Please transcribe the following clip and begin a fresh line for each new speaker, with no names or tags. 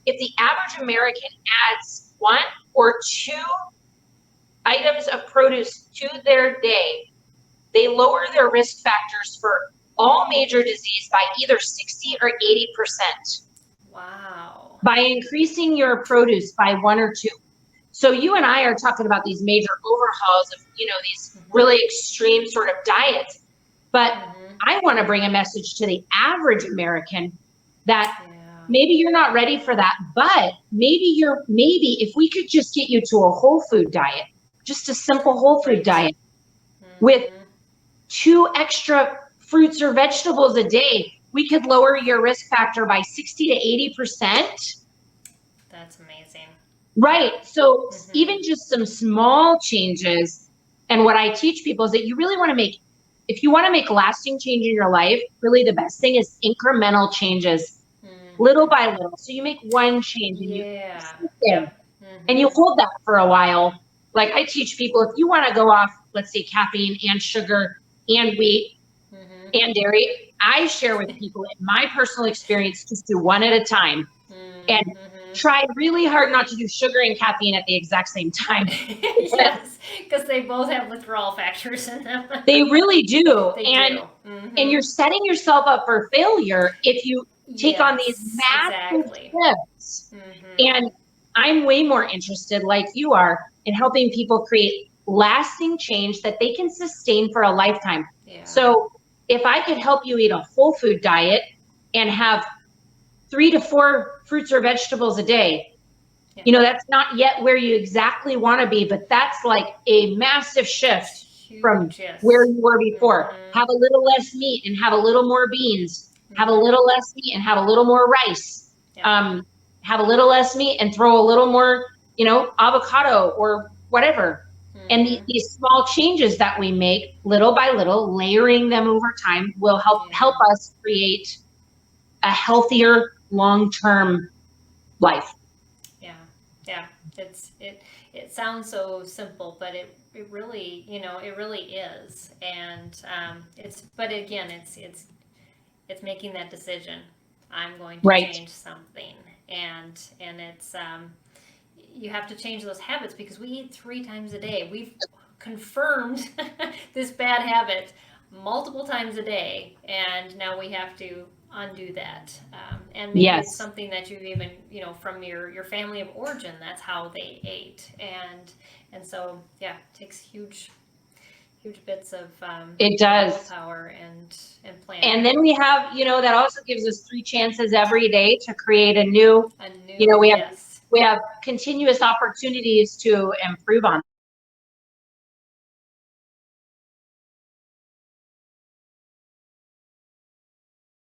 if the average American adds 1 or 2 items of produce to their day, they lower their risk factors for all major disease by either 60 or 80%.
Wow.
By increasing your produce by 1 or 2. So you and I are talking about these major overhauls of, these really extreme sort of diets. But I want to bring a message to the average American that maybe you're not ready for that, but maybe if we could just get you to a whole food diet, just a simple whole food diet with 2 extra fruits or vegetables a day, we could lower your risk factor by 60 to 80%.
That's amazing.
Right. So even just some small changes, and what I teach people is that you really want to make, if you want to make lasting change in your life, really the best thing is incremental changes, little by little. So you make one change and and you hold that for a while. Like I teach people, if you want to go off, let's say caffeine and sugar and wheat and dairy, I share with people in my personal experience, just do one at a time. And try really hard not to do sugar and caffeine at the exact same time.
Yes, because they both have withdrawal factors in them.
They really do.
They
and
do.
and you're setting yourself up for failure if you take on these massive shifts. And I'm way more interested, like you are, in helping people create lasting change that they can sustain for a lifetime. So if I could help you eat a whole food diet and have 3 to 4 fruits or vegetables a day, that's not yet where you exactly want to be, but that's like a massive shift from where you were before. Have a little less meat and have a little more beans. Have a little less meat and have a little more rice. Have a little less meat and throw a little more, avocado or whatever. And these small changes that we make little by little, layering them over time, will help us create a healthier long-term life.
It sounds so simple, but it really, it really is. And but again, it's making that decision. I'm going to change something, and it's you have to change those habits, because we eat 3 times a day. We've confirmed this bad habit multiple times a day, and now we have to undo that. And maybe it's something that you've even, from your family of origin, that's how they ate. And so, it takes huge bits of
it does
willpower and planning.
And then we have, that also gives us 3 chances every day to create a new we have continuous opportunities to improve on.